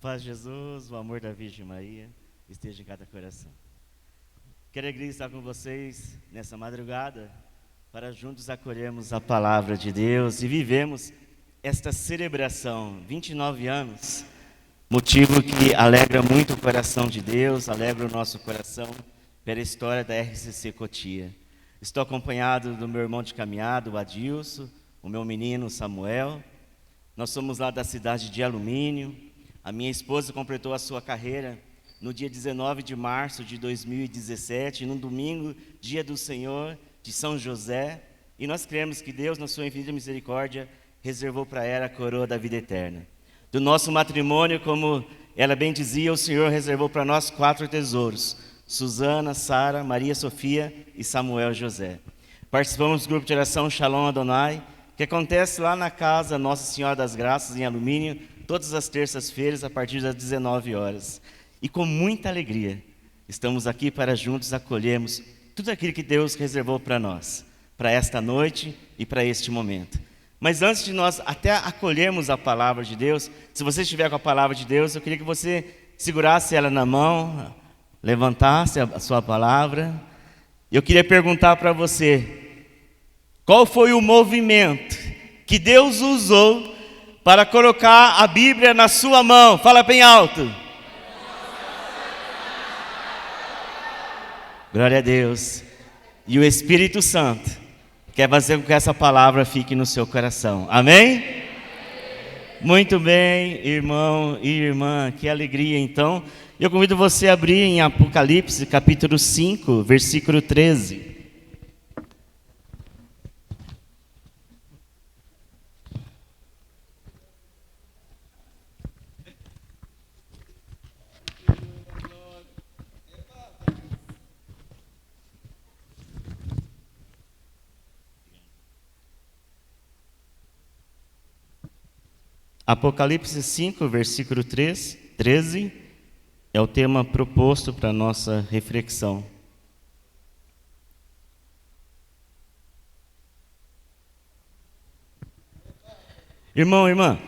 paz de Jesus, o amor da Virgem Maria esteja em cada coração. Que alegria estar com vocês nessa madrugada, para juntos acolhermos a palavra de Deus e vivemos esta celebração, 29 anos, motivo que alegra muito o coração de Deus, alegra o nosso coração pela história da RCC Cotia. Estou acompanhado do meu irmão de caminhada, o Adilson, o meu menino Samuel. Nós somos lá da cidade de Alumínio. A minha esposa completou a sua carreira no dia 19 de março de 2017, num domingo, dia do Senhor, de São José. E nós cremos que Deus, na sua infinita misericórdia, reservou para ela a coroa da vida eterna. Do nosso matrimônio, como ela bem dizia, o Senhor reservou para nós 4 tesouros: Susana, Sara, Maria Sofia e Samuel José. Participamos do grupo de oração Shalom Adonai, que acontece lá na casa Nossa Senhora das Graças, em Alumínio, todas as terças-feiras, a partir das 19 horas. E com muita alegria, estamos aqui para juntos acolhermos tudo aquilo que Deus reservou para nós, para esta noite e para este momento. Mas antes de nós até acolhermos a palavra de Deus, se você estiver com a palavra de Deus, eu queria que você segurasse ela na mão, levantasse a sua palavra. Eu queria perguntar para você, qual foi o movimento que Deus usou para colocar a Bíblia na sua mão? Fala bem alto. Glória a Deus. E o Espírito Santo quer fazer com que essa palavra fique no seu coração. Amém? Muito bem, irmão e irmã, que alegria então. Eu convido você a abrir em Apocalipse, capítulo 5, versículo 13. Apocalipse 5, versículo 13, é o tema proposto para a nossa reflexão. Irmão, irmã,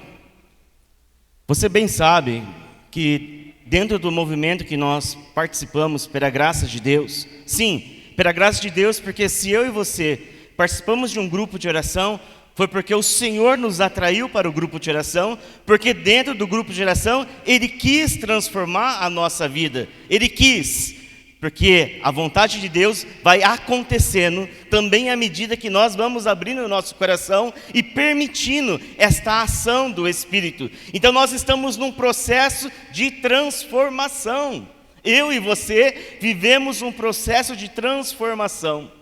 você bem sabe que dentro do movimento que nós participamos, pela graça de Deus, sim, pela graça de Deus, porque se eu e você participamos de um grupo de oração, foi porque o Senhor nos atraiu para o grupo de oração, porque dentro do grupo de oração, Ele quis transformar a nossa vida. Ele quis, porque a vontade de Deus vai acontecendo também à medida que nós vamos abrindo o nosso coração e permitindo esta ação do Espírito. Então nós estamos num processo de transformação. Eu e você vivemos um processo de transformação.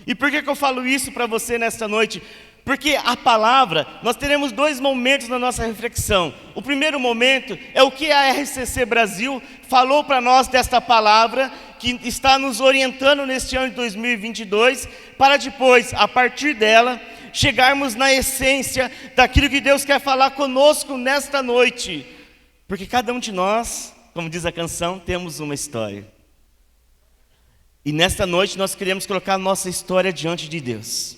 E por que eu falo isso para você nesta noite? Porque a palavra, nós teremos 2 momentos na nossa reflexão. O primeiro momento é o que a RCC Brasil falou para nós desta palavra, que está nos orientando neste ano de 2022, para depois, a partir dela, chegarmos na essência daquilo que Deus quer falar conosco nesta noite. Porque cada um de nós, como diz a canção, temos uma história. E nesta noite nós queremos colocar a nossa história diante de Deus,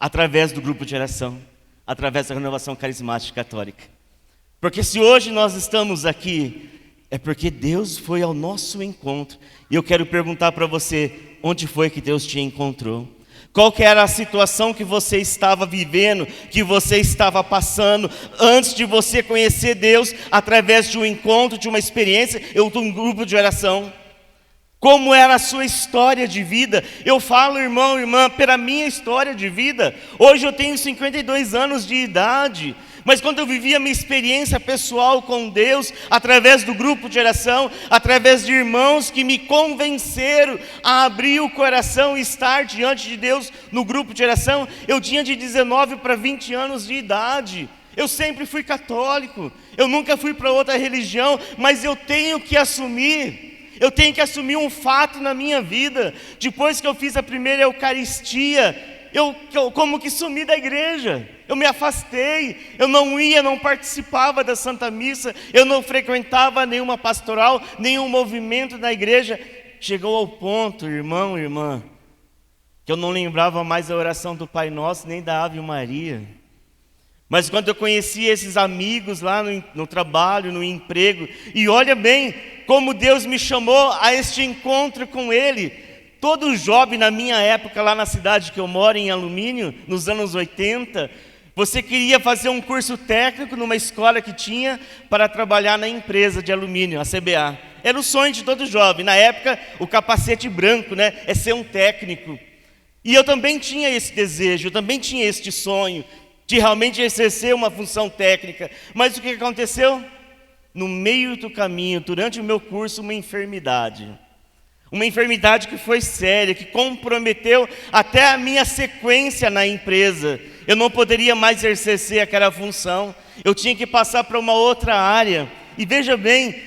através do grupo de oração, através da renovação carismática católica. Porque se hoje nós estamos aqui, é porque Deus foi ao nosso encontro. E eu quero perguntar para você, onde foi que Deus te encontrou? Qual que era a situação que você estava vivendo, que você estava passando, antes de você conhecer Deus, através de um encontro, de uma experiência, ou de um grupo de oração? Como era a sua história de vida? Eu falo, irmão, irmã, pela minha história de vida. Hoje eu tenho 52 anos de idade, mas quando eu vivia a minha experiência pessoal com Deus, através do grupo de oração, através de irmãos que me convenceram a abrir o coração e estar diante de Deus no grupo de oração, eu tinha de 19 para 20 anos de idade. Eu sempre fui católico, eu nunca fui para outra religião, mas eu tenho que assumir um fato na minha vida. Depois que eu fiz a primeira Eucaristia, eu como que sumi da igreja. Eu me afastei, eu não participava da Santa Missa, eu não frequentava nenhuma pastoral, nenhum movimento da igreja. Chegou ao ponto, irmão, irmã, que eu não lembrava mais a oração do Pai Nosso, nem da Ave Maria. Mas quando eu conheci esses amigos lá no trabalho, no emprego, e olha bem como Deus me chamou a este encontro com Ele. Todo jovem na minha época, lá na cidade que eu moro, em Alumínio, nos anos 80, você queria fazer um curso técnico numa escola que tinha para trabalhar na empresa de alumínio, a CBA. Era o sonho de todo jovem. Na época, o capacete branco, né, é ser um técnico. E eu também tinha esse desejo, eu também tinha este sonho de realmente exercer uma função técnica. Mas o que aconteceu? No meio do caminho, durante o meu curso, uma enfermidade. Uma enfermidade que foi séria, que comprometeu até a minha sequência na empresa. Eu não poderia mais exercer aquela função. Eu tinha que passar para uma outra área. E veja bem,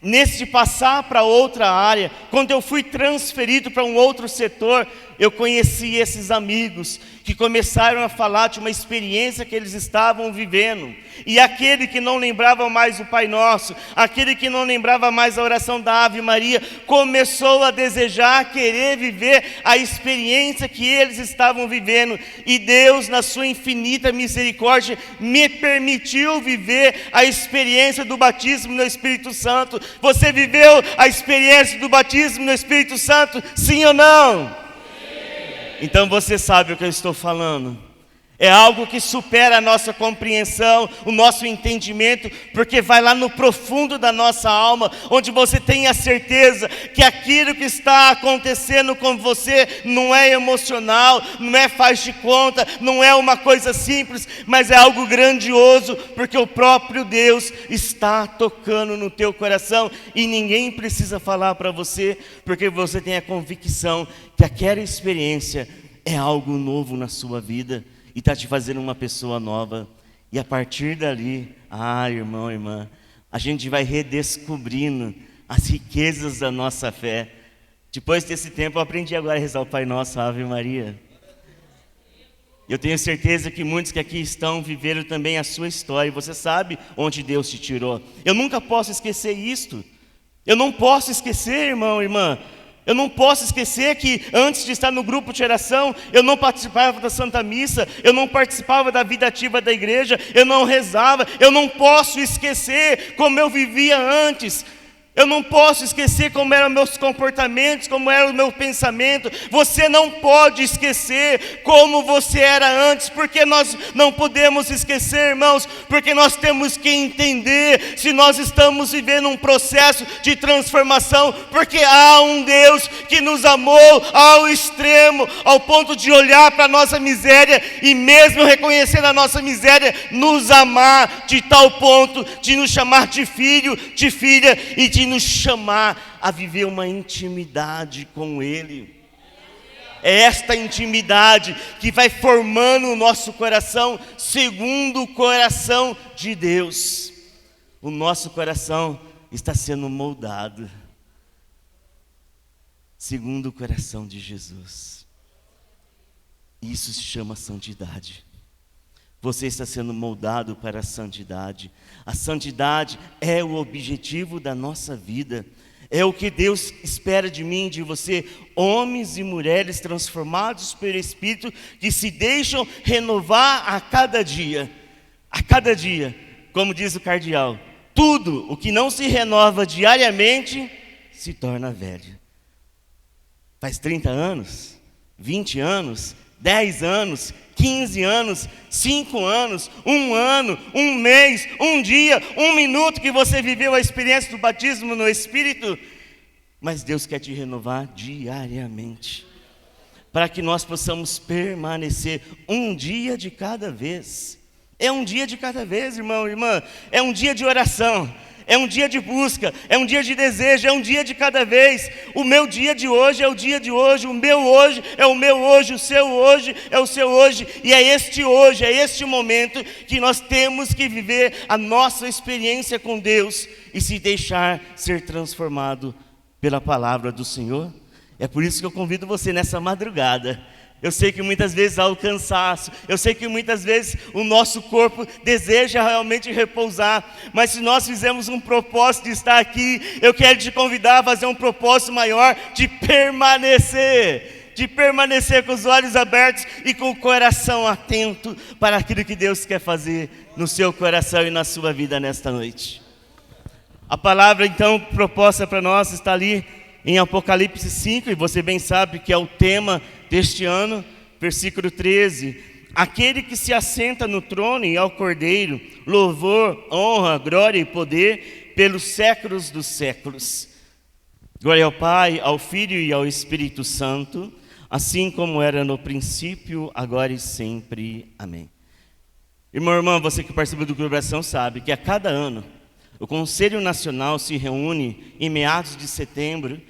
nesse passar para outra área, quando eu fui transferido para um outro setor, eu conheci esses amigos que começaram a falar de uma experiência que eles estavam vivendo. E aquele que não lembrava mais o Pai Nosso, aquele que não lembrava mais a oração da Ave Maria, começou a desejar, querer viver a experiência que eles estavam vivendo. E Deus, na sua infinita misericórdia, me permitiu viver a experiência do batismo no Espírito Santo. Você viveu a experiência do batismo no Espírito Santo? Sim ou não? Então você sabe o que eu estou falando. É algo que supera a nossa compreensão, o nosso entendimento, porque vai lá no profundo da nossa alma, onde você tem a certeza que aquilo que está acontecendo com você não é emocional, não é faz de conta, não é uma coisa simples, mas é algo grandioso, porque o próprio Deus está tocando no teu coração e ninguém precisa falar para você, porque você tem a convicção que aquela experiência é algo novo na sua vida. E está te fazendo uma pessoa nova. E a partir dali, irmão, irmã, a gente vai redescobrindo as riquezas da nossa fé. Depois desse tempo, eu aprendi agora a rezar o Pai Nosso, a Ave Maria. Eu tenho certeza que muitos que aqui estão viveram também a sua história. E você sabe onde Deus te tirou. Eu nunca posso esquecer isto. Eu não posso esquecer, irmão, irmã. Eu não posso esquecer que antes de estar no grupo de oração, eu não participava da Santa Missa, eu não participava da vida ativa da igreja, eu não rezava. Eu não posso esquecer como eu vivia antes. Eu não posso esquecer como eram meus comportamentos, como era o meu pensamento. Você não pode esquecer como você era antes, porque nós não podemos esquecer, irmãos, porque nós temos que entender se nós estamos vivendo um processo de transformação, porque há um Deus que nos amou ao extremo, ao ponto de olhar para a nossa miséria e mesmo reconhecendo a nossa miséria, nos amar de tal ponto de nos chamar de filho, de filha e de nos chamar a viver uma intimidade com Ele. É esta intimidade que vai formando o nosso coração segundo o coração de Deus. O nosso coração está sendo moldado segundo o coração de Jesus. Isso se chama santidade. Você está sendo moldado para a santidade. A santidade é o objetivo da nossa vida. É o que Deus espera de mim, de você, homens e mulheres transformados pelo Espírito, que se deixam renovar a cada dia. A cada dia, como diz o cardeal, tudo o que não se renova diariamente se torna velho. Faz 30 anos, 20 anos, 10 anos, 15 anos, 5 anos, 1 ano, 1 mês, 1 dia, 1 minuto que você viveu a experiência do batismo no Espírito. Mas Deus quer te renovar diariamente, para que nós possamos permanecer um dia de cada vez. É um dia de cada vez, irmão, irmã. É um dia de oração. É um dia de busca, é um dia de desejo, é um dia de cada vez. O meu dia de hoje é o dia de hoje, o meu hoje é o meu hoje, o seu hoje é o seu hoje. E é este hoje, é este momento que nós temos que viver a nossa experiência com Deus e se deixar ser transformado pela palavra do Senhor. É por isso que eu convido você nessa madrugada. Eu sei que muitas vezes há o cansaço, eu sei que muitas vezes o nosso corpo deseja realmente repousar, mas se nós fizermos um propósito de estar aqui, eu quero te convidar a fazer um propósito maior de permanecer de permanecer com os olhos abertos e com o coração atento para aquilo que Deus quer fazer no seu coração e na sua vida nesta noite. A palavra então proposta para nós está ali em Apocalipse 5, e você bem sabe que é o tema deste ano, versículo 13. Aquele que se assenta no trono e ao Cordeiro, louvor, honra, glória e poder pelos séculos dos séculos. Glória ao Pai, ao Filho e ao Espírito Santo, assim como era no princípio, agora e sempre. Amém. Irmão, irmã, você que participa do Clube Oração sabe que a cada ano o Conselho Nacional se reúne em meados de setembro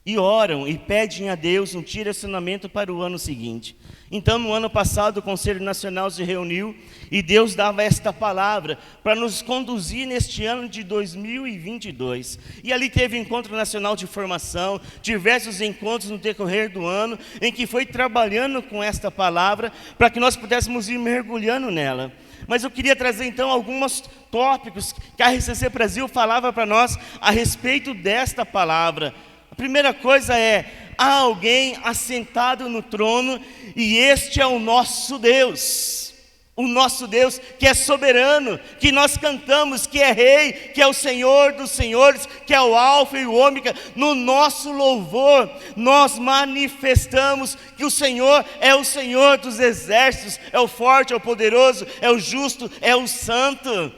e oram e pedem a Deus um direcionamento para o ano seguinte. Então, no ano passado, o Conselho Nacional se reuniu e Deus dava esta palavra para nos conduzir neste ano de 2022. E ali teve encontro nacional de formação, diversos encontros no decorrer do ano, em que foi trabalhando com esta palavra para que nós pudéssemos ir mergulhando nela. Mas eu queria trazer então alguns tópicos que a RCC Brasil falava para nós a respeito desta palavra. A primeira coisa é: há alguém assentado no trono e este é o nosso Deus. O nosso Deus que é soberano, que nós cantamos, que é Rei, que é o Senhor dos Senhores, que é o Alfa e o Ômega. No nosso louvor, nós manifestamos que o Senhor é o Senhor dos exércitos, é o forte, é o poderoso, é o justo, é o santo.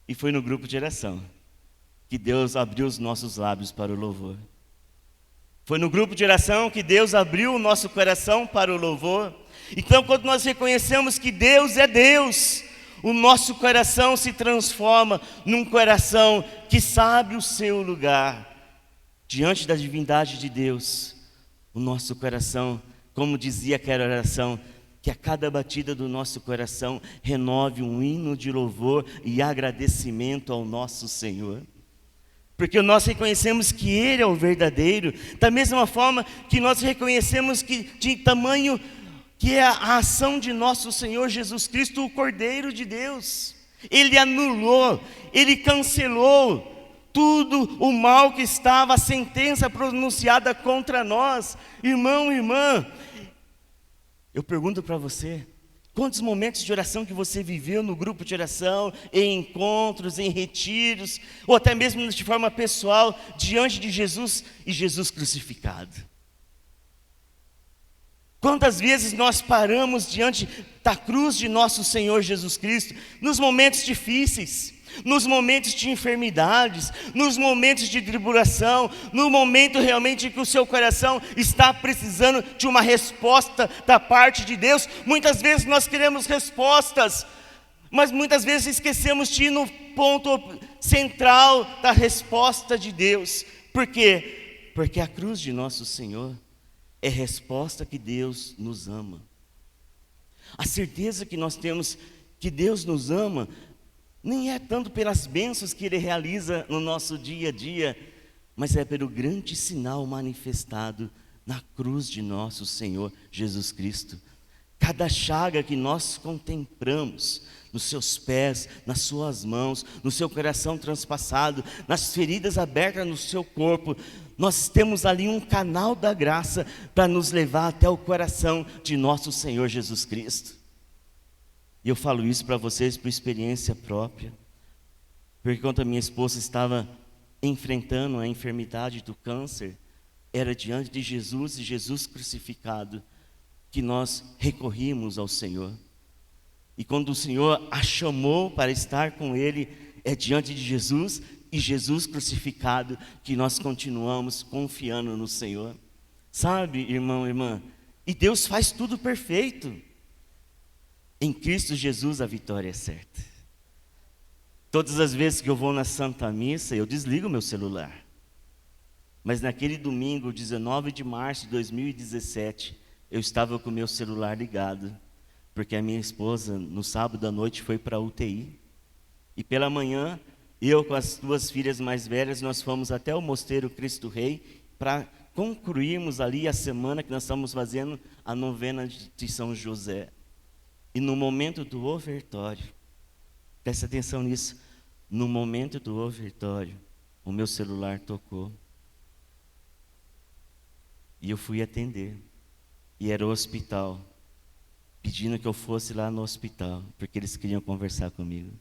E foi no grupo de oração que Deus abriu os nossos lábios para o louvor. Foi no grupo de oração que Deus abriu o nosso coração para o louvor. Então, quando nós reconhecemos que Deus é Deus, o nosso coração se transforma num coração que sabe o seu lugar. Diante da divindade de Deus, o nosso coração, como dizia aquela oração, que a cada batida do nosso coração renove um hino de louvor e agradecimento ao nosso Senhor. Porque nós reconhecemos que Ele é o verdadeiro, da mesma forma que nós reconhecemos que de tamanho que é a ação de nosso Senhor Jesus Cristo, o Cordeiro de Deus. Ele anulou, Ele cancelou tudo o mal que estava, a sentença pronunciada contra nós. Irmão, irmã, eu pergunto para você: quantos momentos de oração que você viveu no grupo de oração, em encontros, em retiros, ou até mesmo de forma pessoal, diante de Jesus e Jesus crucificado? Quantas vezes nós paramos diante da cruz de nosso Senhor Jesus Cristo, nos momentos difíceis, nos momentos de enfermidades, nos momentos de tribulação, no momento realmente que o seu coração está precisando de uma resposta da parte de Deus. Muitas vezes nós queremos respostas, mas muitas vezes esquecemos de ir no ponto central da resposta de Deus. Por quê? Porque a cruz de nosso Senhor é resposta que Deus nos ama. A certeza que nós temos que Deus nos ama nem é tanto pelas bênçãos que Ele realiza no nosso dia a dia, mas é pelo grande sinal manifestado na cruz de nosso Senhor Jesus Cristo. Cada chaga que nós contemplamos nos seus pés, nas suas mãos, no seu coração transpassado, nas feridas abertas no seu corpo, nós temos ali um canal da graça para nos levar até o coração de nosso Senhor Jesus Cristo. E eu falo isso para vocês por experiência própria, porque quando a minha esposa estava enfrentando a enfermidade do câncer, era diante de Jesus e Jesus crucificado que nós recorrimos ao Senhor. E quando o Senhor a chamou para estar com Ele, é diante de Jesus e Jesus crucificado que nós continuamos confiando no Senhor. Sabe, irmão, irmã, e Deus faz tudo perfeito. Em Cristo Jesus a vitória é certa. Todas as vezes que eu vou na Santa Missa, eu desligo meu celular. Mas naquele domingo, 19 de março de 2017, eu estava com o meu celular ligado, porque a minha esposa, no sábado à noite, foi para a UTI. E pela manhã, eu com as duas filhas mais velhas, nós fomos até o Mosteiro Cristo Rei para concluirmos ali a semana que nós estamos fazendo a novena de São José. E no momento do ofertório, preste atenção nisso, no momento do ofertório, o meu celular tocou. E eu fui atender. E era o hospital, pedindo que eu fosse lá no hospital, porque eles queriam conversar comigo.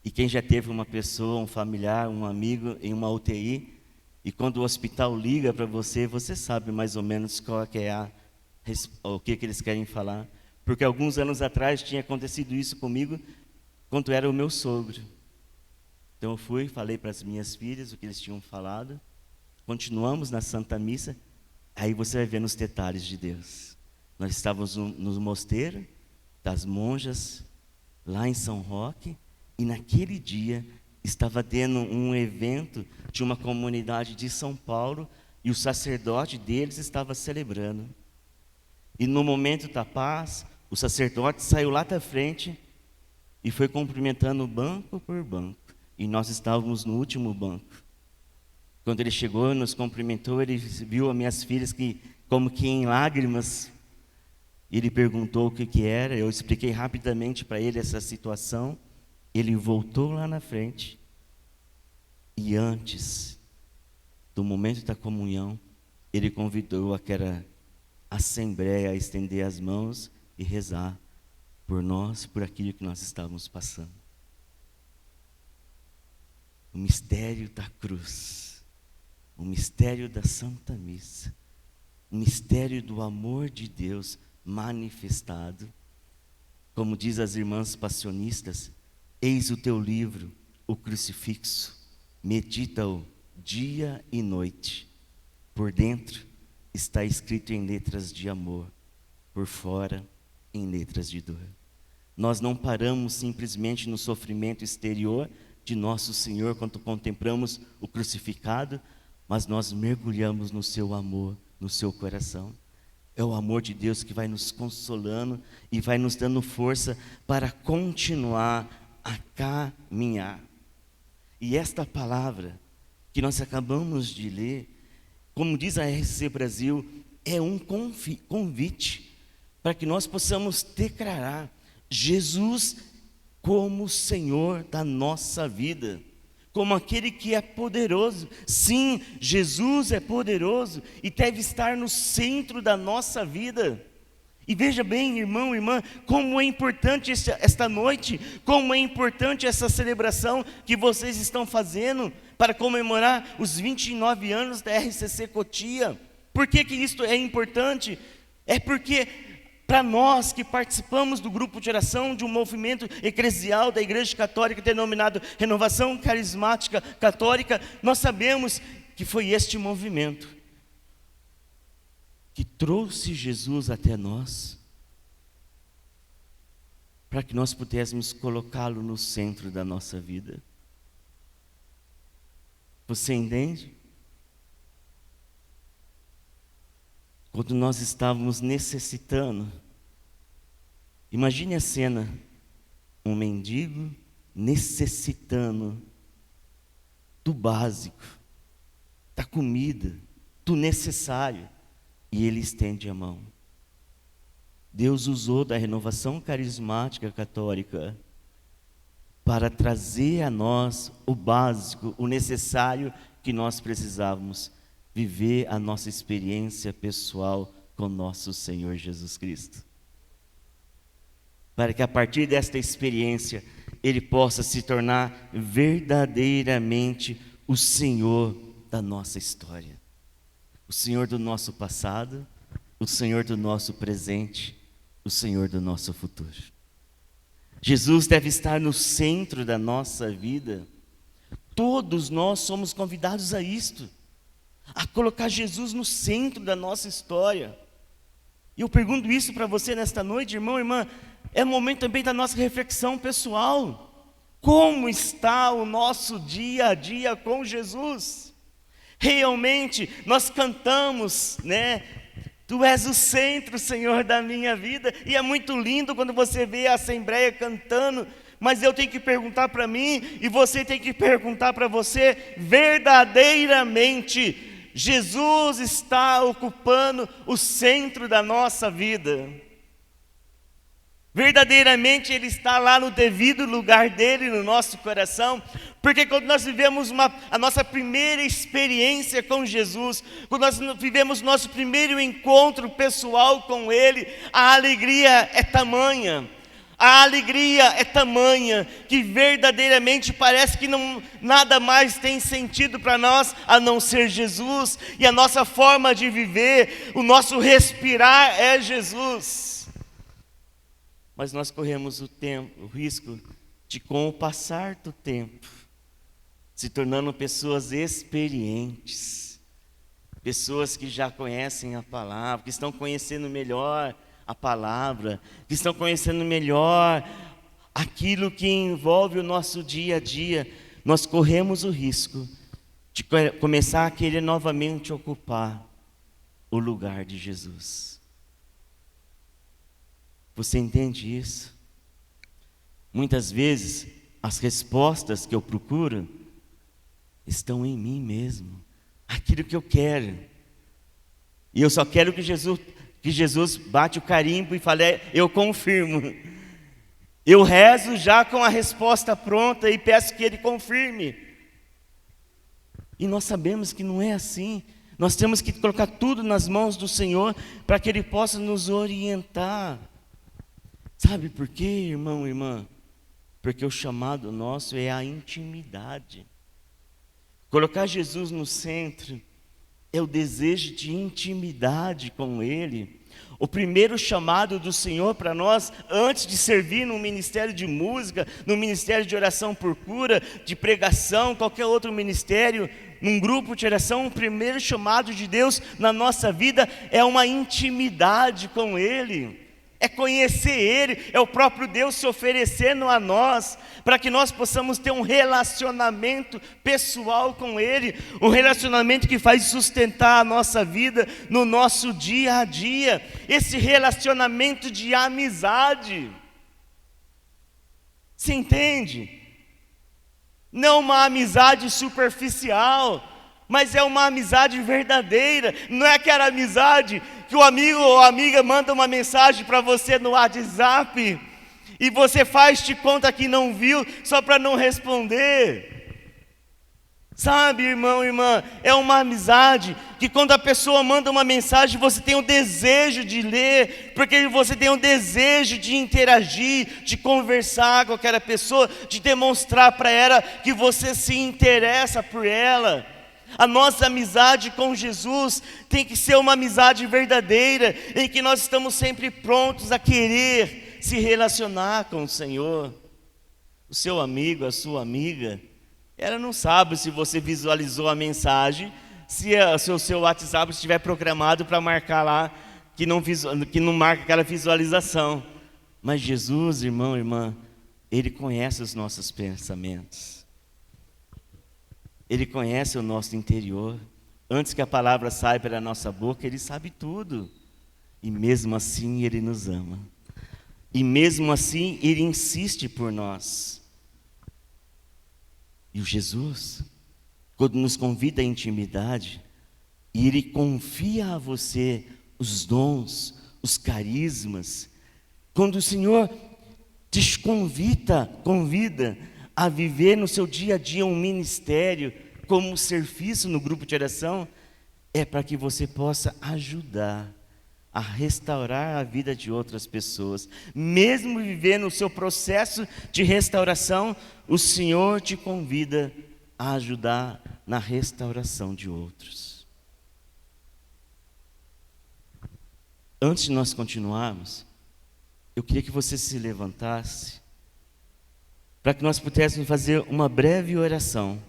E quem já teve uma pessoa, um familiar, um amigo em uma UTI, e quando o hospital liga para você, você sabe mais ou menos qual que é o que eles querem falar. Porque alguns anos atrás tinha acontecido isso comigo, quando era o meu sogro. Então eu fui, falei para as minhas filhas o que eles tinham falado, continuamos na Santa Missa, aí você vai ver nos detalhes de Deus. Nós estávamos no mosteiro das monjas, lá em São Roque, e naquele dia estava tendo um evento de uma comunidade de São Paulo, e o sacerdote deles estava celebrando. E no momento da paz, o sacerdote saiu lá da frente e foi cumprimentando banco por banco. E nós estávamos no último banco. Quando ele chegou e nos cumprimentou, ele viu as minhas filhas como que em lágrimas. Ele perguntou o que era, eu expliquei rapidamente para ele essa situação. Ele voltou lá na frente. E antes do momento da comunhão, ele convidou aquela assembleia a estender as mãos e rezar por nós, por aquilo que nós estávamos passando. O mistério da cruz, o mistério da Santa Missa, o mistério do amor de Deus manifestado. Como diz as irmãs passionistas, eis o teu livro, o crucifixo, medita-o dia e noite. Por dentro está escrito em letras de amor, por fora em letras de dor. Nós não paramos simplesmente no sofrimento exterior de nosso Senhor quando contemplamos o crucificado, mas nós mergulhamos no seu amor, no seu coração. É o amor de Deus que vai nos consolando e vai nos dando força para continuar a caminhar. E esta palavra que nós acabamos de ler, como diz a RCC Brasil, é um convite para que nós possamos declarar Jesus como Senhor da nossa vida, como aquele que é poderoso. Sim, Jesus é poderoso e deve estar no centro da nossa vida. E veja bem, irmão, irmã, como é importante esta noite, como é importante essa celebração que vocês estão fazendo para comemorar os 29 anos da RCC Cotia. Por que isso é importante? É porque para nós que participamos do grupo de oração de um movimento eclesial da Igreja Católica denominado Renovação Carismática Católica, nós sabemos que foi este movimento que trouxe Jesus até nós, para que nós pudéssemos colocá-lo no centro da nossa vida. Você entende? Quando nós estávamos necessitando, imagine a cena, um mendigo necessitando do básico, da comida, do necessário, e ele estende a mão. Deus usou da renovação carismática católica para trazer a nós o básico, o necessário que nós precisávamos viver a nossa experiência pessoal com nosso Senhor Jesus Cristo. Para que a partir desta experiência, Ele possa se tornar verdadeiramente o Senhor da nossa história. O Senhor do nosso passado, o Senhor do nosso presente, o Senhor do nosso futuro. Jesus deve estar no centro da nossa vida. Todos nós somos convidados a isto, a colocar Jesus no centro da nossa história. E eu pergunto isso para você nesta noite, irmão, irmã, é o momento também da nossa reflexão pessoal. Como está o nosso dia a dia com Jesus? Realmente, nós cantamos, né? Tu és o centro, Senhor, da minha vida. E é muito lindo quando você vê a Assembleia cantando. Mas eu tenho que perguntar para mim, e você tem que perguntar para você, verdadeiramente, Jesus está ocupando o centro da nossa vida? Verdadeiramente Ele está lá no devido lugar dEle no nosso coração, porque quando nós vivemos a nossa primeira experiência com Jesus, quando nós vivemos nosso primeiro encontro pessoal com Ele, a alegria é tamanha. A alegria é tamanha que verdadeiramente parece que nada mais tem sentido para nós a não ser Jesus, e a nossa forma de viver, o nosso respirar é Jesus. Mas nós corremos o risco de, com o passar do tempo, se tornando pessoas experientes, pessoas que já conhecem a palavra, que estão conhecendo melhor a palavra, que estão conhecendo melhor aquilo que envolve o nosso dia a dia. Nós corremos o risco de começar a querer novamente ocupar o lugar de Jesus. Você entende isso? Muitas vezes as respostas que eu procuro estão em mim mesmo, aquilo que eu quero. E eu só quero que Jesus bate o carimbo e fale, eu confirmo. Eu rezo já com a resposta pronta e peço que Ele confirme. E nós sabemos que não é assim. Nós temos que colocar tudo nas mãos do Senhor para que Ele possa nos orientar. Sabe por quê, irmão e irmã? Porque o chamado nosso é a intimidade. Colocar Jesus no centro é o desejo de intimidade com Ele. O primeiro chamado do Senhor para nós, antes de servir no ministério de música, no ministério de oração por cura, de pregação, qualquer outro ministério, num grupo de oração, o primeiro chamado de Deus na nossa vida é uma intimidade com Ele. É conhecer Ele, é o próprio Deus se oferecendo a nós, para que nós possamos ter um relacionamento pessoal com Ele, um relacionamento que faz sustentar a nossa vida no nosso dia a dia, esse relacionamento de amizade. Você entende? Não uma amizade superficial, mas é uma amizade verdadeira. Não é aquela amizade que o amigo ou a amiga manda uma mensagem para você no WhatsApp e você faz de conta que não viu só para não responder. Sabe, irmão e irmã, é uma amizade que quando a pessoa manda uma mensagem, você tem o desejo de ler, porque você tem o desejo de interagir, de conversar com aquela pessoa, de demonstrar para ela que você se interessa por ela. A nossa amizade com Jesus tem que ser uma amizade verdadeira, em que nós estamos sempre prontos a querer se relacionar com o Senhor. O seu amigo, a sua amiga, ela não sabe se você visualizou a mensagem, se o seu WhatsApp estiver programado para marcar lá, que não marca aquela visualização. Mas Jesus, irmão, irmã, Ele conhece os nossos pensamentos. Ele conhece o nosso interior. Antes que a palavra saia pela nossa boca, Ele sabe tudo. E mesmo assim Ele nos ama. E mesmo assim Ele insiste por nós. E o Jesus, quando nos convida à intimidade, e Ele confia a você os dons, os carismas, quando o Senhor te convida a viver no seu dia a dia um ministério, como um serviço no grupo de oração, é para que você possa ajudar a restaurar a vida de outras pessoas. Mesmo vivendo o seu processo de restauração, o Senhor te convida a ajudar na restauração de outros. Antes de nós continuarmos, eu queria que você se levantasse, para que nós pudéssemos fazer uma breve oração.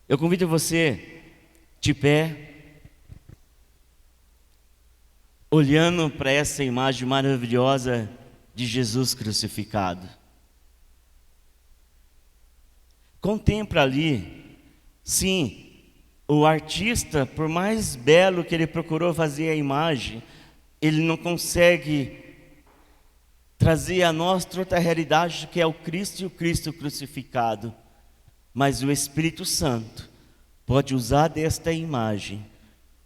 Eu convido você, de pé, olhando para essa imagem maravilhosa de Jesus crucificado. Contempla ali, sim, o artista, por mais belo que ele procurou fazer a imagem, ele não consegue trazer a nós outra realidade que é o Cristo e o Cristo crucificado. Mas o Espírito Santo pode usar desta imagem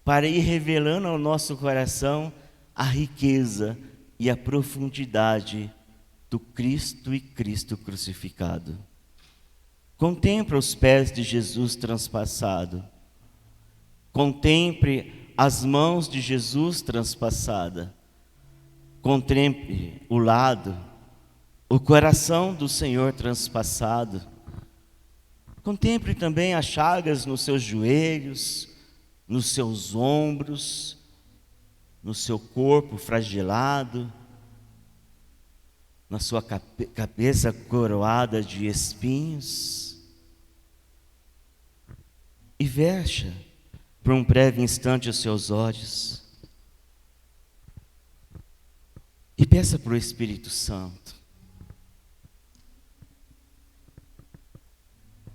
para ir revelando ao nosso coração a riqueza e a profundidade do Cristo e Cristo crucificado. Contemple os pés de Jesus transpassado. Contemple as mãos de Jesus transpassada. Contemple o lado, o coração do Senhor transpassado. Contemple também as chagas nos seus joelhos, nos seus ombros, no seu corpo fragilado, na sua cabeça coroada de espinhos. E fecha por um breve instante os seus olhos e peça para o Espírito Santo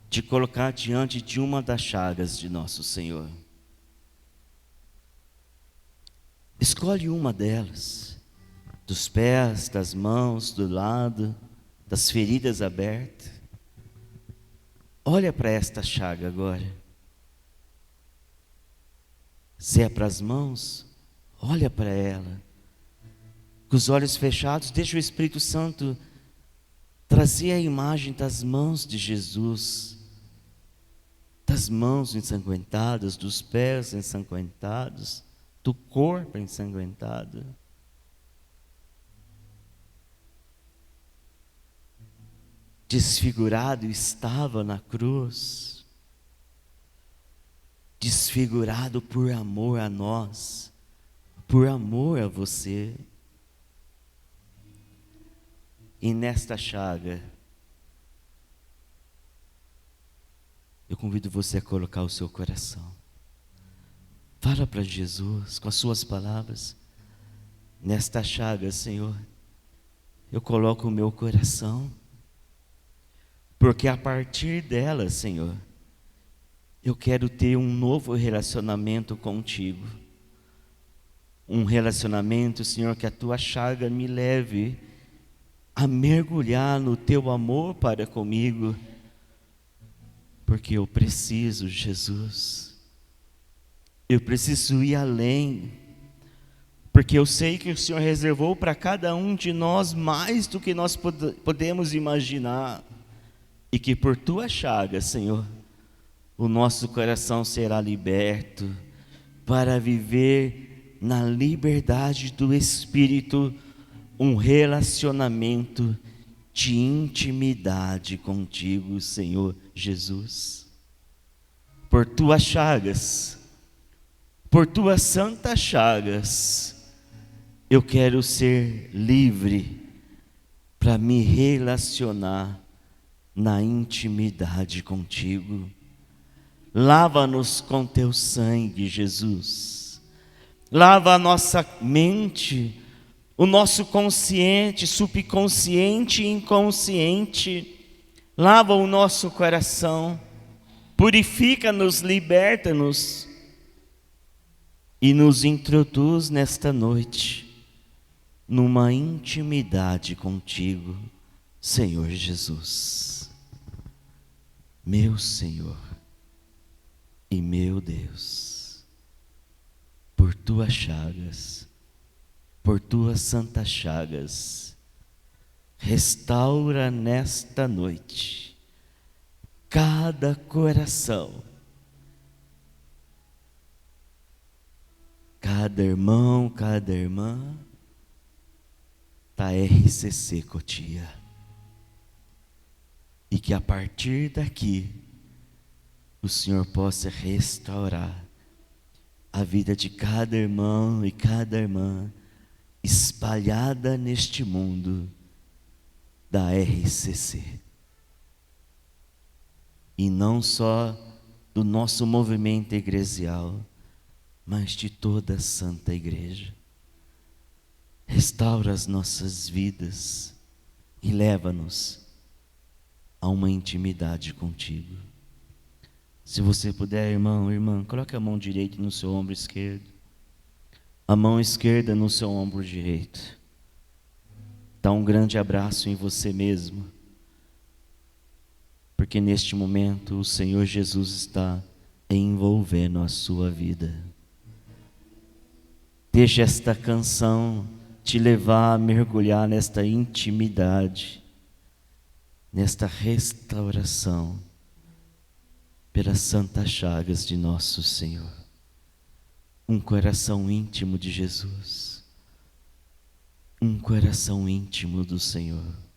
te colocar diante de uma das chagas de nosso Senhor. Escolhe uma delas, dos pés, das mãos, do lado, das feridas abertas. Olha para esta chaga agora. Se é para as mãos, olha para ela. Com os olhos fechados, deixa o Espírito Santo trazer a imagem das mãos de Jesus, das mãos ensanguentadas, dos pés ensanguentados, do corpo ensanguentado. Desfigurado estava na cruz, desfigurado por amor a nós, por amor a você. E nesta chaga, eu convido você a colocar o seu coração. Fala para Jesus com as suas palavras. Nesta chaga, Senhor, eu coloco o meu coração, porque a partir dela, Senhor, eu quero ter um novo relacionamento contigo. Um relacionamento, Senhor, que a tua chaga me leve a mergulhar no teu amor para comigo, porque eu preciso, Jesus. Eu preciso ir além, porque eu sei que o Senhor reservou para cada um de nós mais do que nós podemos imaginar, e que por tua chaga, Senhor, o nosso coração será liberto para viver na liberdade do Espírito um relacionamento de intimidade contigo, Senhor Jesus. Por tuas chagas, por tuas santas chagas, eu quero ser livre para me relacionar na intimidade contigo. Lava-nos com teu sangue, Jesus. Lava a nossa mente, o nosso consciente, subconsciente e inconsciente. Lava o nosso coração, purifica-nos, liberta-nos e nos introduz nesta noite numa intimidade contigo, Senhor Jesus. Meu Senhor e meu Deus, por tuas chagas, por tuas santas chagas, restaura nesta noite cada coração, cada irmão, cada irmã da RCC Cotia, e que a partir daqui o Senhor possa restaurar a vida de cada irmão e cada irmã espalhada neste mundo da RCC. E não só do nosso movimento eclesial, mas de toda a Santa Igreja. Restaura as nossas vidas e leva-nos a uma intimidade contigo. Se você puder, irmão, irmã, coloque a mão direita no seu ombro esquerdo, a mão esquerda no seu ombro direito. Dá um grande abraço em você mesmo, porque neste momento o Senhor Jesus está envolvendo a sua vida. Deixa esta canção te levar a mergulhar nesta intimidade, nesta restauração pelas santas chagas de nosso Senhor. Um coração íntimo de Jesus, um coração íntimo do Senhor.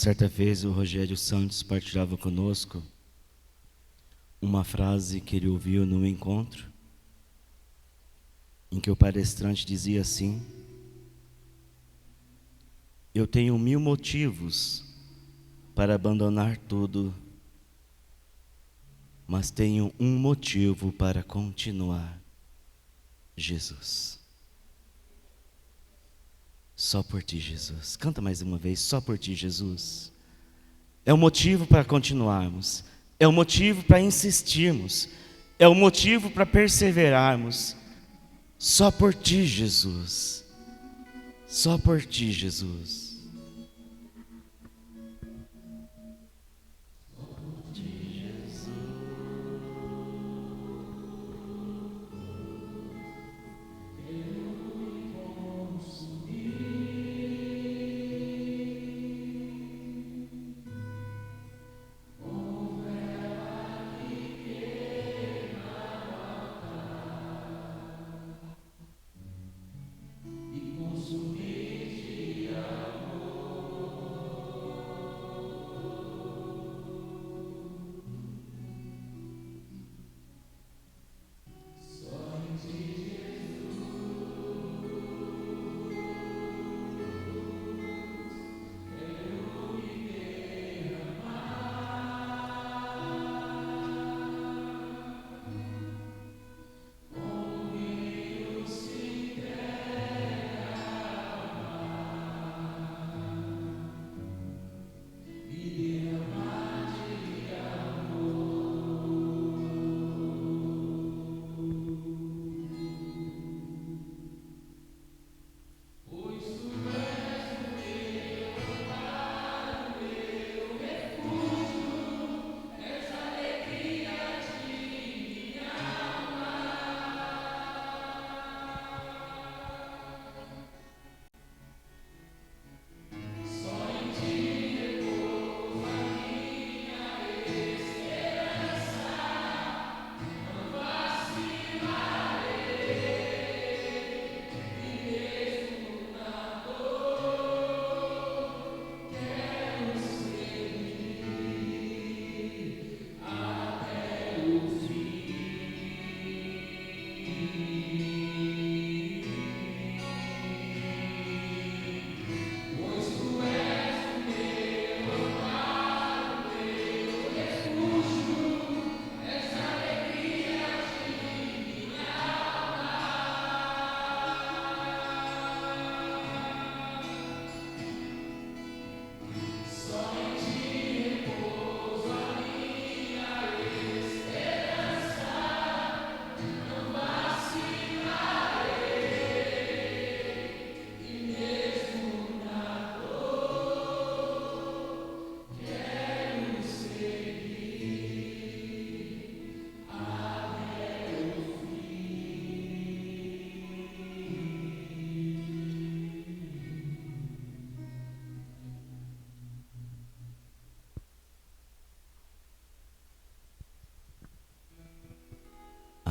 Certa vez o Rogério Santos partilhava conosco uma frase que ele ouviu num encontro, em que o palestrante dizia assim: eu tenho 1000 motivos para abandonar tudo, mas tenho um motivo para continuar: Jesus. Só por ti, Jesus. Canta mais uma vez, só por ti, Jesus. É o motivo para continuarmos, é o motivo para insistirmos, é o motivo para perseverarmos. Só por ti, Jesus. Só por ti, Jesus.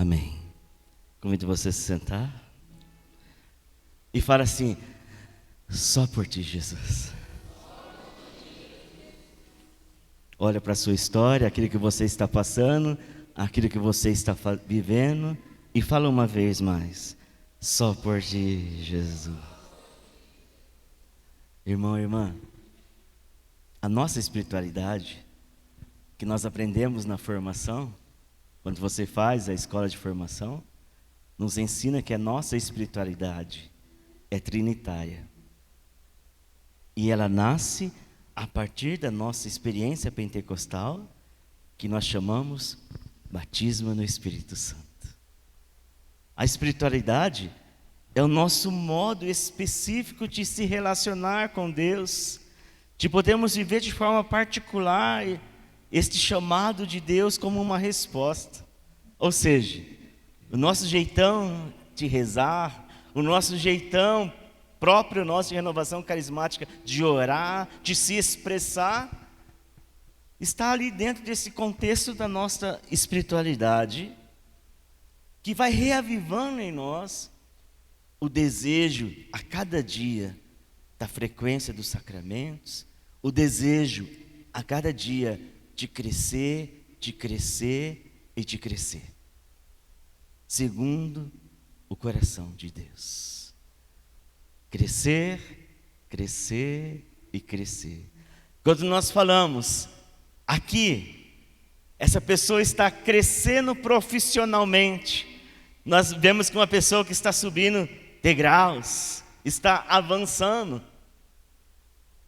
Amém. Convido você a se sentar. E fala assim: só por ti, Jesus. Olha para a sua história, aquilo que você está passando, aquilo que você está vivendo, e fala uma vez mais: só por ti, Jesus. Irmão, irmã, a nossa espiritualidade, que nós aprendemos na formação, quando você faz a escola de formação, nos ensina que a nossa espiritualidade é trinitária. E ela nasce a partir da nossa experiência pentecostal, que nós chamamos batismo no Espírito Santo. A espiritualidade é o nosso modo específico de se relacionar com Deus, de podermos viver de forma particular este chamado de Deus como uma resposta. Ou seja, o nosso jeitão de rezar, o nosso jeitão próprio nosso de renovação carismática, de orar, de se expressar, está ali dentro desse contexto da nossa espiritualidade, que vai reavivando em nós o desejo a cada dia da frequência dos sacramentos, o desejo a cada dia de crescer, de crescer e de crescer, segundo o coração de Deus. Crescer, crescer e crescer. Quando nós falamos aqui, essa pessoa está crescendo profissionalmente, nós vemos que uma pessoa que está subindo degraus, está avançando.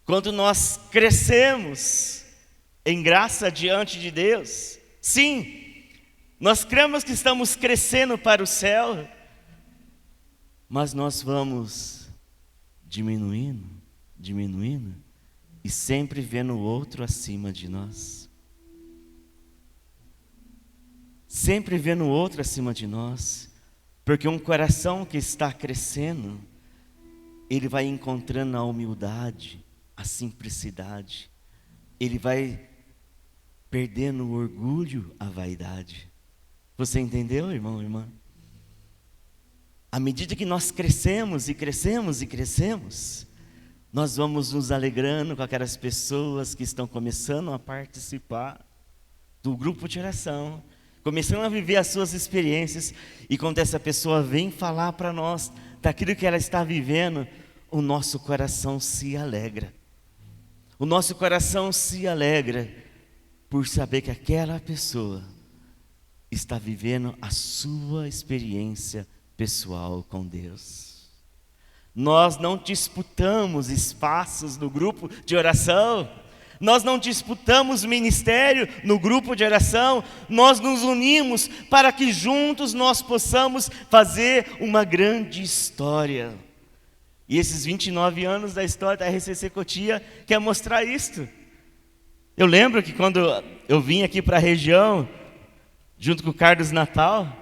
Quando nós crescemos em graça diante de Deus, sim, nós cremos que estamos crescendo para o céu, mas nós vamos diminuindo, diminuindo, e sempre vendo o outro acima de nós. Sempre vendo o outro acima de nós, porque um coração que está crescendo, ele vai encontrando a humildade, a simplicidade, ele vai perdendo o orgulho, a vaidade. Você entendeu, irmão, irmã? À medida que nós crescemos e crescemos e crescemos, nós vamos nos alegrando com aquelas pessoas que estão começando a participar do grupo de oração, começando a viver as suas experiências, e quando essa pessoa vem falar para nós daquilo que ela está vivendo, o nosso coração se alegra. O nosso coração se alegra por saber que aquela pessoa está vivendo a sua experiência pessoal com Deus. Nós não disputamos espaços no grupo de oração, nós não disputamos ministério no grupo de oração, nós nos unimos para que juntos nós possamos fazer uma grande história. E esses 29 anos da história da RCC Cotia quer mostrar isto. Eu lembro que quando eu vim aqui para a região, junto com o Carlos Natal,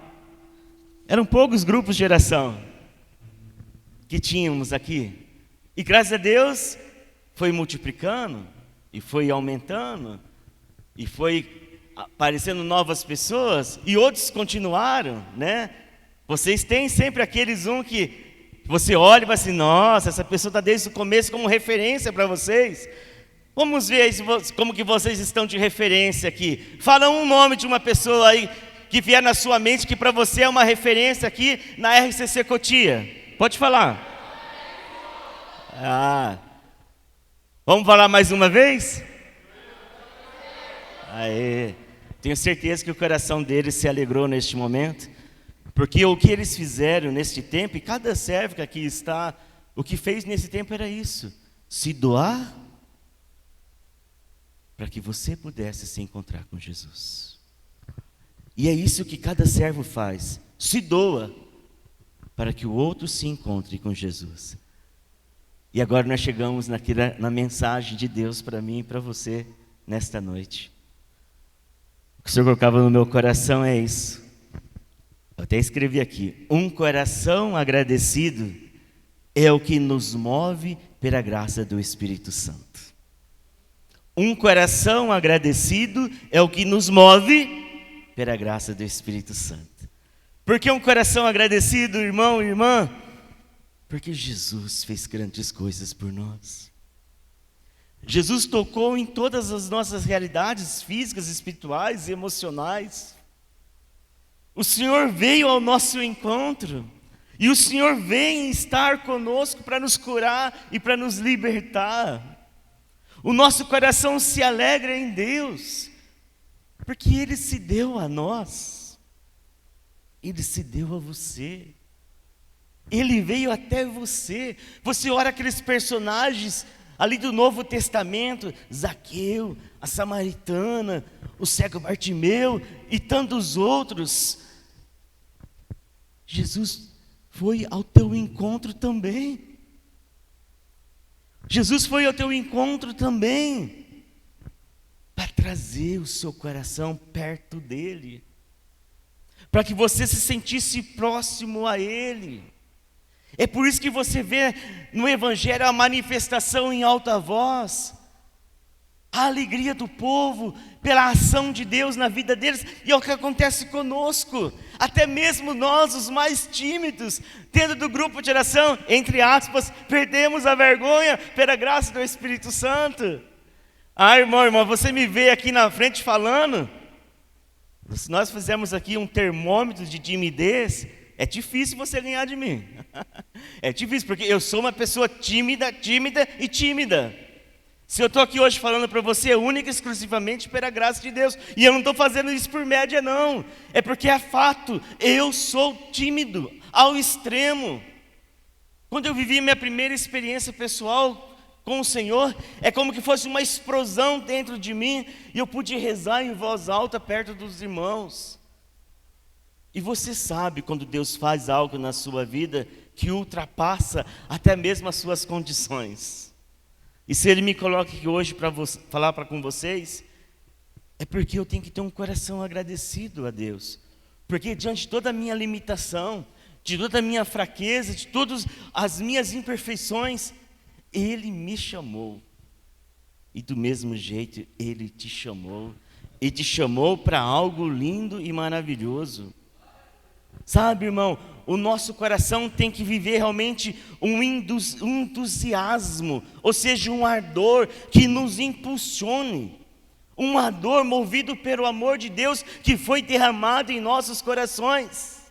eram poucos grupos de oração que tínhamos aqui. E graças a Deus foi multiplicando, e foi aumentando, e foi aparecendo novas pessoas, e outros continuaram, né? Vocês têm sempre aqueles que você olha e fala assim: nossa, essa pessoa está desde o começo como referência para vocês. Vamos ver aí como que vocês estão de referência aqui. Fala um nome de uma pessoa aí que vier na sua mente, que para você é uma referência aqui na RCC Cotia. Pode falar. Vamos falar mais uma vez? Aê. Tenho certeza que o coração deles se alegrou neste momento, porque o que eles fizeram neste tempo, e cada servo que aqui está, o que fez nesse tempo era isso: se doar para que você pudesse se encontrar com Jesus. E é isso que cada servo faz, se doa para que o outro se encontre com Jesus. E agora nós chegamos na mensagem de Deus para mim e para você nesta noite. O que o Senhor colocava no meu coração é isso. Eu até escrevi aqui: um coração agradecido é o que nos move pela graça do Espírito Santo. Um coração agradecido é o que nos move pela graça do Espírito Santo. Por que um coração agradecido, irmão e irmã? Porque Jesus fez grandes coisas por nós. Jesus tocou em todas as nossas realidades físicas, espirituais e emocionais. O Senhor veio ao nosso encontro. E o Senhor vem estar conosco para nos curar e para nos libertar. O nosso coração se alegra em Deus, porque Ele se deu a nós. Ele se deu a você. Ele veio até você. Você olha aqueles personagens ali do Novo Testamento, Zaqueu, a samaritana, o cego Bartimeu e tantos outros. Jesus foi ao teu encontro também. Jesus foi ao teu encontro também, para trazer o seu coração perto dele, para que você se sentisse próximo a Ele. É por isso que você vê no Evangelho a manifestação em alta voz, a alegria do povo pela ação de Deus na vida deles, e é o que acontece conosco. Até mesmo nós, os mais tímidos, dentro do grupo de oração, entre aspas, perdemos a vergonha pela graça do Espírito Santo. Ah, irmão, você me vê aqui na frente falando, se nós fizermos aqui um termômetro de timidez, é difícil você ganhar de mim. É difícil, porque eu sou uma pessoa tímida. Se eu estou aqui hoje falando para você, é única e exclusivamente pela graça de Deus. E eu não estou fazendo isso por média, não. É porque é fato, eu sou tímido ao extremo. Quando eu vivi minha primeira experiência pessoal com o Senhor, é como que fosse uma explosão dentro de mim, e eu pude rezar em voz alta perto dos irmãos. E você sabe quando Deus faz algo na sua vida que ultrapassa até mesmo as suas condições. E se Ele me coloca aqui hoje para falar com vocês, é porque eu tenho que ter um coração agradecido a Deus. Porque diante de toda a minha limitação, de toda a minha fraqueza, de todas as minhas imperfeições, Ele me chamou. E do mesmo jeito, Ele te chamou. E te chamou para algo lindo e maravilhoso. Sabe, irmão, o nosso coração tem que viver realmente um entusiasmo, ou seja, um ardor que nos impulsione, um ardor movido pelo amor de Deus que foi derramado em nossos corações.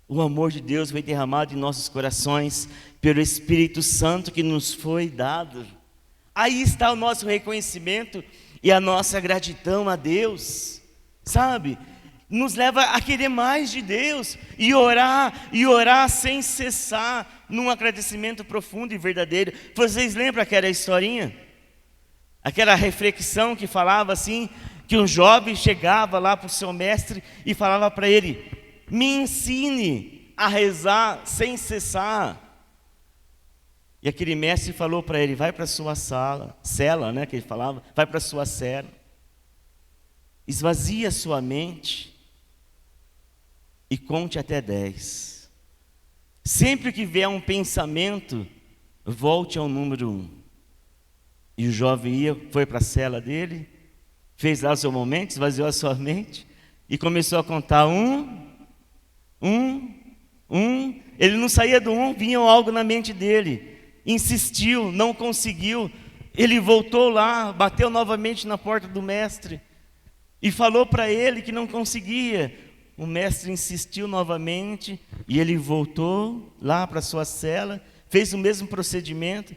O amor de Deus foi derramado em nossos corações pelo Espírito Santo que nos foi dado. Aí está o nosso reconhecimento e a nossa gratidão a Deus, sabe? Nos leva a querer mais de Deus e orar sem cessar, num agradecimento profundo e verdadeiro. Vocês lembram aquela historinha? Aquela reflexão que falava assim, que um jovem chegava lá para o seu mestre e falava para ele: me ensine a rezar sem cessar. E aquele mestre falou para ele: vai para a sua cela, né, que ele falava, vai para a sua cela, esvazia a sua mente e conte até 10. Sempre que vier um pensamento, volte ao número 1. E o jovem foi para a cela dele, fez lá o seu momento, esvaziou a sua mente e começou a contar 1. Ele não saía do 1, vinha algo na mente dele. Insistiu, não conseguiu. Ele voltou lá, bateu novamente na porta do mestre e falou para ele que não conseguia. O mestre insistiu novamente e ele voltou lá para a sua cela, fez o mesmo procedimento,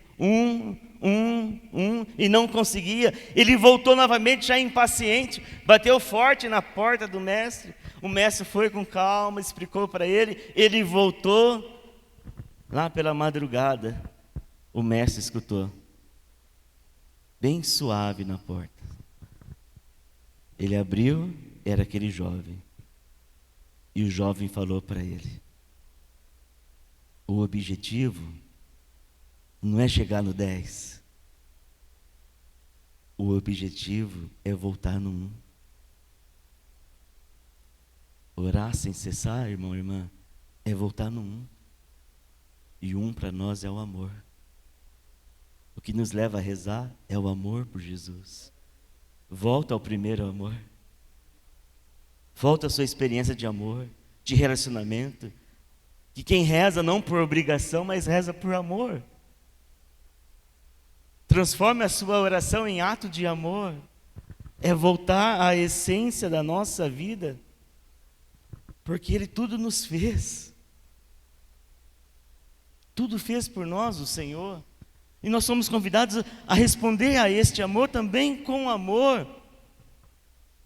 e não conseguia. Ele voltou novamente já impaciente, bateu forte na porta do mestre. O mestre foi com calma, explicou para ele, ele voltou. Lá pela madrugada, o mestre escutou, bem suave na porta. Ele abriu, era aquele jovem. E o jovem falou para ele: o objetivo não é chegar no 10. O objetivo é voltar no 1. Orar sem cessar, irmão e irmã, é voltar no 1. E o 1 para nós é o amor. O que nos leva a rezar é o amor por Jesus. Volta ao primeiro amor. Volta à sua experiência de amor, de relacionamento. Que quem reza não por obrigação, mas reza por amor. Transforme a sua oração em ato de amor. É voltar à essência da nossa vida. Porque Ele tudo nos fez. Tudo fez por nós o Senhor. E nós somos convidados a responder a este amor também com amor.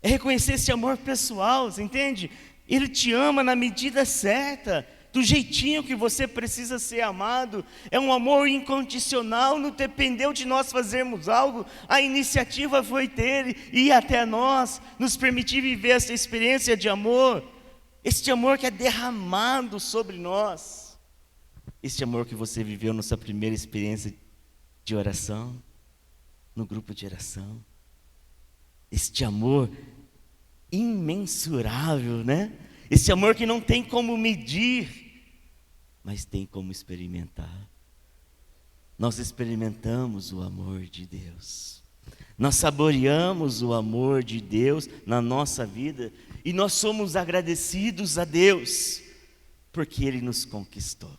É reconhecer esse amor pessoal, você entende? Ele te ama na medida certa, do jeitinho que você precisa ser amado. É um amor incondicional, não dependeu de nós fazermos algo. A iniciativa foi dele, ir até nós, nos permitir viver essa experiência de amor. Este amor que é derramado sobre nós. Este amor que você viveu na sua primeira experiência de oração, no grupo de oração. Este amor imensurável, né? Esse amor que não tem como medir, mas tem como experimentar. Nós experimentamos o amor de Deus. Nós saboreamos o amor de Deus na nossa vida e nós somos agradecidos a Deus porque Ele nos conquistou.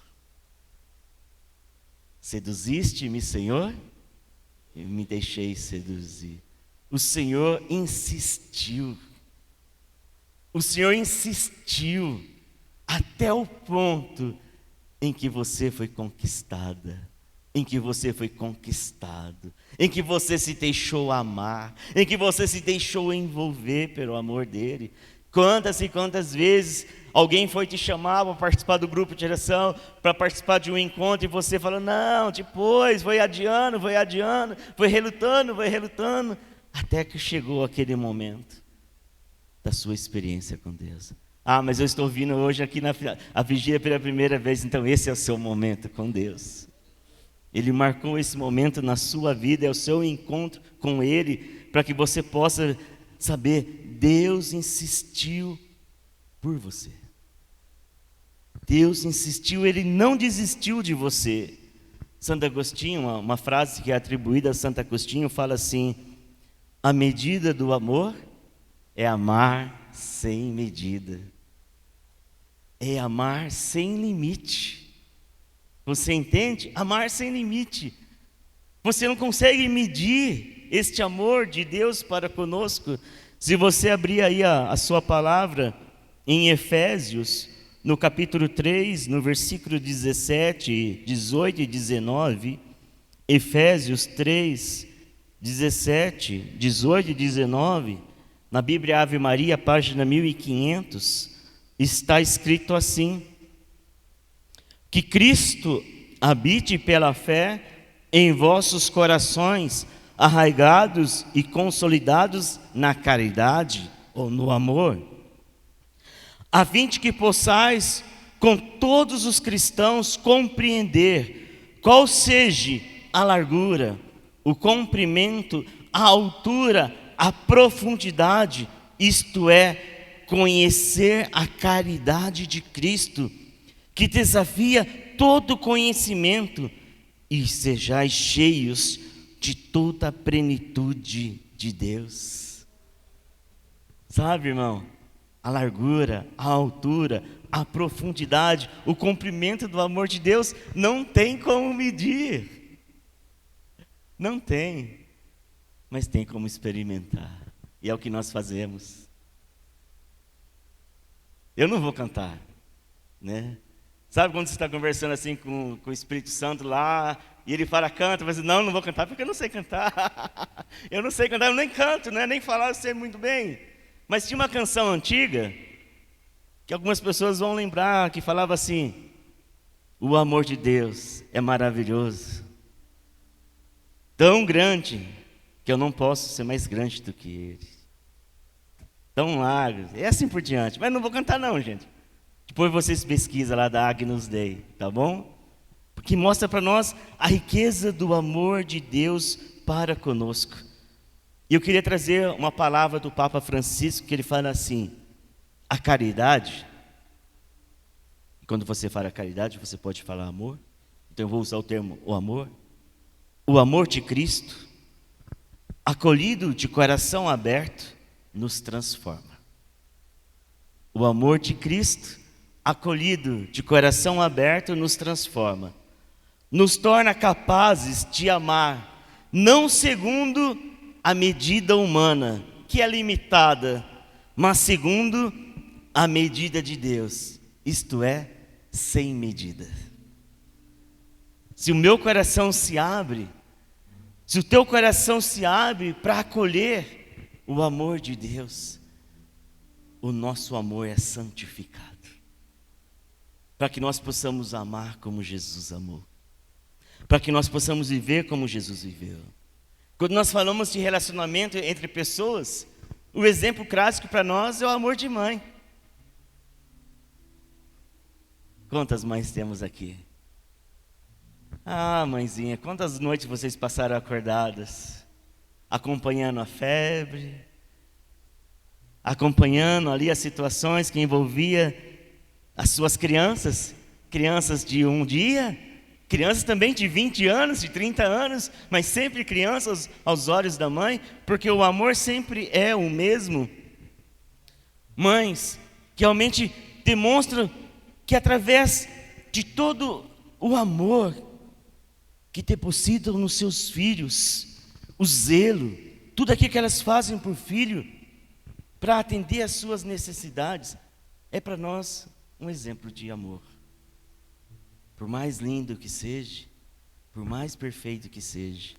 Seduziste-me, Senhor, e me deixei seduzir. O Senhor insistiu. O Senhor insistiu até o ponto em que você foi conquistada, em que você foi conquistado, em que você se deixou amar, em que você se deixou envolver pelo amor dele. Quantas e quantas vezes alguém foi te chamar para participar do grupo de oração, para participar de um encontro, e você falou, não, depois, foi adiando, foi relutando, até que chegou aquele momento da sua experiência com Deus. Ah, mas eu estou vindo hoje aqui a vigília pela primeira vez, então esse é o seu momento com Deus. Ele marcou esse momento na sua vida, é o seu encontro com Ele, para que você possa saber, Deus insistiu por você. Deus insistiu, Ele não desistiu de você. Santo Agostinho, uma frase que é atribuída a Santo Agostinho, fala assim, a medida do amor é amar sem medida. É amar sem limite. Você entende? Amar sem limite. Você não consegue medir este amor de Deus para conosco. Se você abrir aí a sua palavra em Efésios, no capítulo 3, no versículo 17, 18 e 19, Efésios 3, 17, 18 e 19, na Bíblia Ave Maria, página 1500, está escrito assim, que Cristo habite pela fé em vossos corações, arraigados e consolidados na caridade ou no amor, a fim de que possais com todos os cristãos compreender qual seja a largura, o comprimento, a altura, a profundidade, isto é, conhecer a caridade de Cristo, que desafia todo conhecimento, e sejais cheios de toda a plenitude de Deus. Sabe, irmão, a largura, a altura, a profundidade, o comprimento do amor de Deus não tem como medir. Não tem, mas tem como experimentar. E é o que nós fazemos. Eu não vou cantar, né? Sabe quando você está conversando assim com o Espírito Santo lá, e ele fala, canta, mas não vou cantar, porque eu não sei cantar. Eu não sei cantar, eu nem canto, né? Nem falar eu sei muito bem. Mas tinha uma canção antiga, que algumas pessoas vão lembrar, que falava assim, o amor de Deus é maravilhoso, tão grande, que eu não posso ser mais grande do que Ele. Tão largo, e assim por diante. Mas não vou cantar não, gente. Depois vocês pesquisam lá da Agnus Dei, tá bom? Porque mostra para nós a riqueza do amor de Deus para conosco. E eu queria trazer uma palavra do Papa Francisco, que ele fala assim, a caridade, quando você fala caridade, você pode falar amor, então eu vou usar o termo o amor de Cristo, acolhido de coração aberto, nos transforma. O amor de Cristo, acolhido, de coração aberto, nos transforma, nos torna capazes de amar, não segundo a medida humana, que é limitada, mas segundo a medida de Deus, isto é, sem medida. Se o meu coração se abre, se o teu coração se abre para acolher o amor de Deus, o nosso amor é santificado, para que nós possamos amar como Jesus amou, para que nós possamos viver como Jesus viveu. Quando nós falamos de relacionamento entre pessoas, o exemplo clássico para nós é o amor de mãe. Quantas mães temos aqui? Ah, mãezinha, quantas noites vocês passaram acordadas, acompanhando a febre, acompanhando ali as situações que envolvia as suas crianças, crianças de um dia, crianças também de 20 anos, de 30 anos, mas sempre crianças aos olhos da mãe, porque o amor sempre é o mesmo. Mães que realmente demonstram que através de todo o amor que depositam nos seus filhos, o zelo, tudo aquilo que elas fazem por filho, para atender às suas necessidades, é para nós um exemplo de amor. Por mais lindo que seja, por mais perfeito que seja,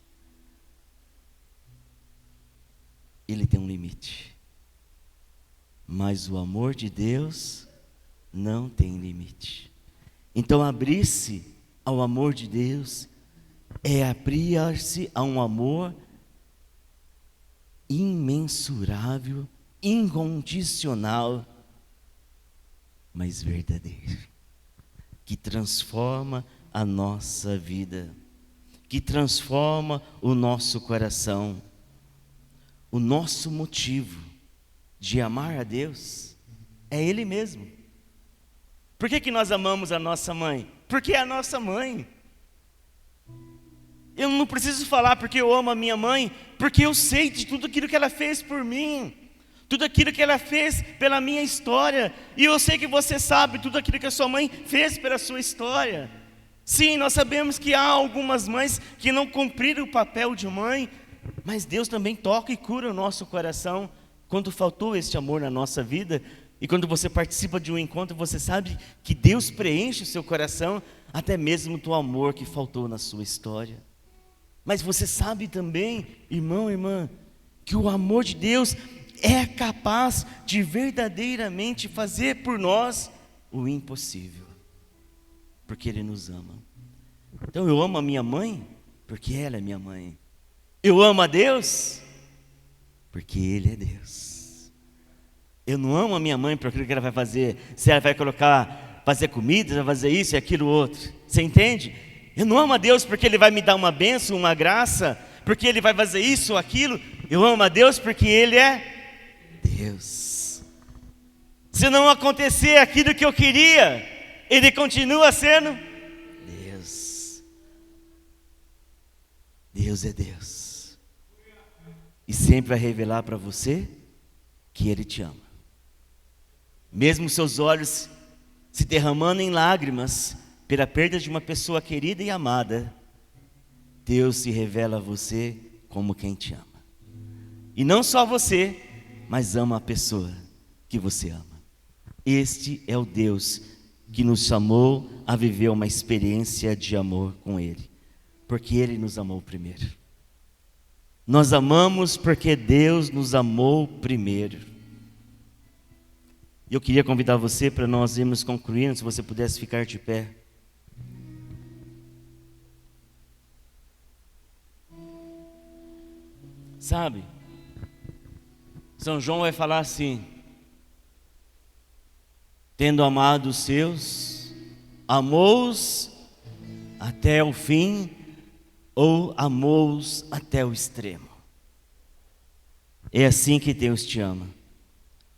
ele tem um limite. Mas o amor de Deus não tem limite. Então, abrir-se ao amor de Deus é abrir-se a um amor imensurável, incondicional, mas verdadeiro, que transforma a nossa vida, que transforma o nosso coração. O nosso motivo de amar a Deus é Ele mesmo. Por que nós amamos a nossa mãe? Porque é a nossa mãe. Eu não preciso falar porque eu amo a minha mãe, porque eu sei de tudo aquilo que ela fez por mim, tudo aquilo que ela fez pela minha história, e eu sei que você sabe tudo aquilo que a sua mãe fez pela sua história. Sim, nós sabemos que há algumas mães que não cumpriram o papel de mãe, mas Deus também toca e cura o nosso coração quando faltou este amor na nossa vida. E quando você participa de um encontro, você sabe que Deus preenche o seu coração, até mesmo do amor que faltou na sua história. Mas você sabe também, irmão, irmã, que o amor de Deus é capaz de verdadeiramente fazer por nós o impossível, porque Ele nos ama. Então eu amo a minha mãe, porque ela é minha mãe. Eu amo a Deus, porque Ele é Deus. Eu não amo a minha mãe por aquilo que ela vai fazer, se ela vai fazer comida, vai fazer isso e aquilo outro. Você entende? Eu não amo a Deus porque Ele vai me dar uma bênção, uma graça, porque Ele vai fazer isso ou aquilo. Eu amo a Deus porque Ele é Deus. Se não acontecer aquilo que eu queria, Ele continua sendo Deus. Deus é Deus. E sempre vai revelar para você que Ele te ama. Mesmo seus olhos se derramando em lágrimas pela perda de uma pessoa querida e amada, Deus se revela a você como quem te ama. E não só você, mas ama a pessoa que você ama. Este é o Deus que nos chamou a viver uma experiência de amor com Ele, porque Ele nos amou primeiro. Nós amamos porque Deus nos amou primeiro. E eu queria convidar você para nós irmos concluindo, se você pudesse ficar de pé. Sabe, São João vai falar assim: tendo amado os seus, amou-os até o fim, ou amou-os até o extremo. É assim que Deus te ama,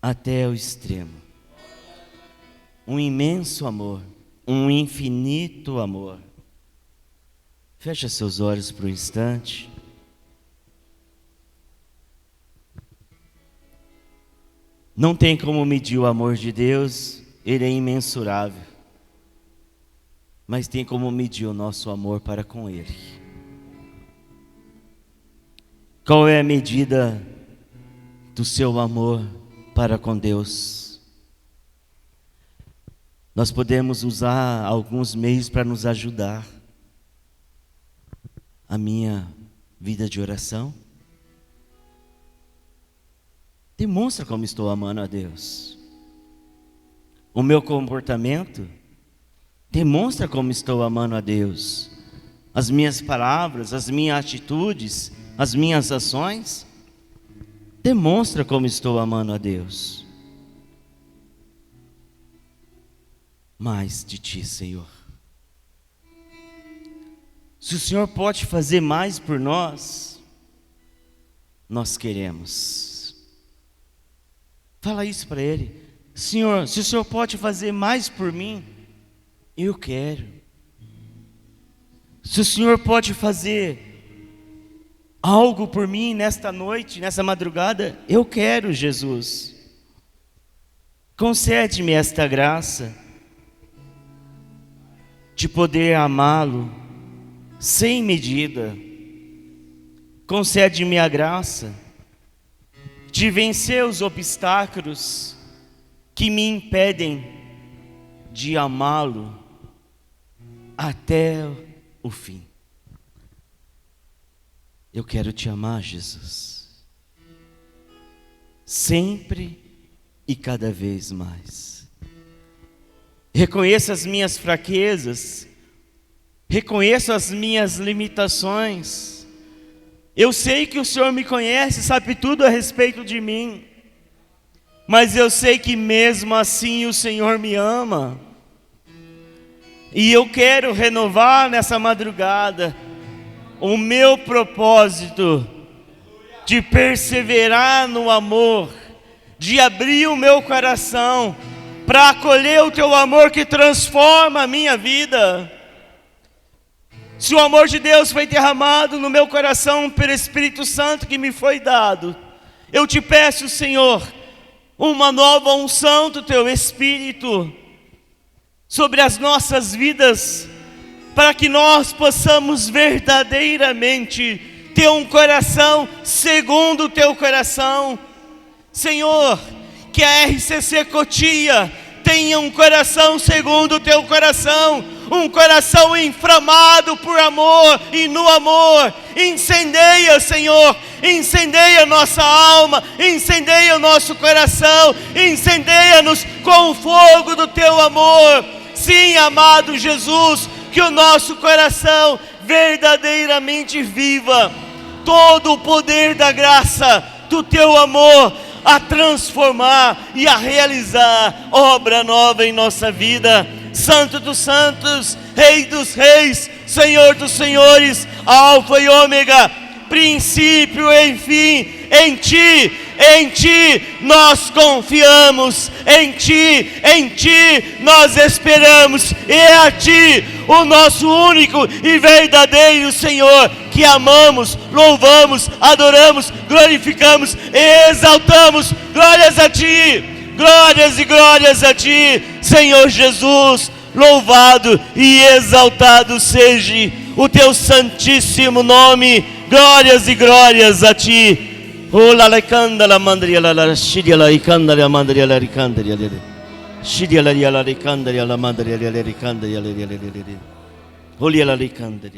até o extremo. Um imenso amor, um infinito amor. Fecha seus olhos por um instante. Não tem como medir o amor de Deus, Ele é imensurável. Mas tem como medir o nosso amor para com Ele. Qual é a medida do seu amor para com Deus? Nós podemos usar alguns meios para nos ajudar. A minha vida de oração demonstra como estou amando a Deus. O meu comportamento demonstra como estou amando a Deus. As minhas palavras, as minhas atitudes, as minhas ações demonstra como estou amando a Deus. Mais de Ti, Senhor. Se o Senhor pode fazer mais por nós, nós queremos. Fala isso para Ele. Senhor, se o Senhor pode fazer mais por mim, eu quero. Se o Senhor pode fazer algo por mim nesta noite, nessa madrugada, eu quero, Jesus. Concede-me esta graça de poder amá-lo sem medida. Concede-me a graça de vencer os obstáculos que me impedem de amá-lo até o fim. Eu quero te amar, Jesus, sempre e cada vez mais. Reconheço as minhas fraquezas, reconheço as minhas limitações. Eu sei que o Senhor me conhece, sabe tudo a respeito de mim, mas eu sei que mesmo assim o Senhor me ama. E eu quero renovar nessa madrugada o meu propósito de perseverar no amor, de abrir o meu coração para acolher o Teu amor que transforma a minha vida. Se o amor de Deus foi derramado no meu coração pelo Espírito Santo que me foi dado, eu te peço, Senhor, uma nova unção do Teu Espírito sobre as nossas vidas, para que nós possamos verdadeiramente ter um coração segundo o Teu coração. Senhor, que a RCC Cotia tenha um coração segundo o Teu coração, um coração inflamado por amor e no amor. Incendeia, Senhor, incendeia nossa alma, incendeia o nosso coração, incendeia-nos com o fogo do Teu amor. Sim, amado Jesus, que o nosso coração verdadeiramente viva todo o poder da graça do Teu amor a transformar e a realizar obra nova em nossa vida. Santo dos santos, Rei dos reis, Senhor dos senhores, Alfa e Ômega, princípio e fim, em Ti nós confiamos, em Ti nós esperamos, e é a Ti, o nosso único e verdadeiro Senhor, que amamos, louvamos, adoramos, glorificamos e exaltamos. Glórias a Ti, glórias e glórias a Ti, Senhor Jesus. Louvado e exaltado seja o Teu santíssimo nome. Glórias e glórias a Ti. Oh la la canda la mandria la shidia la ikanda la mandria la ricanda la shidia la ricanda la mandria la ricanda la oh la ricanda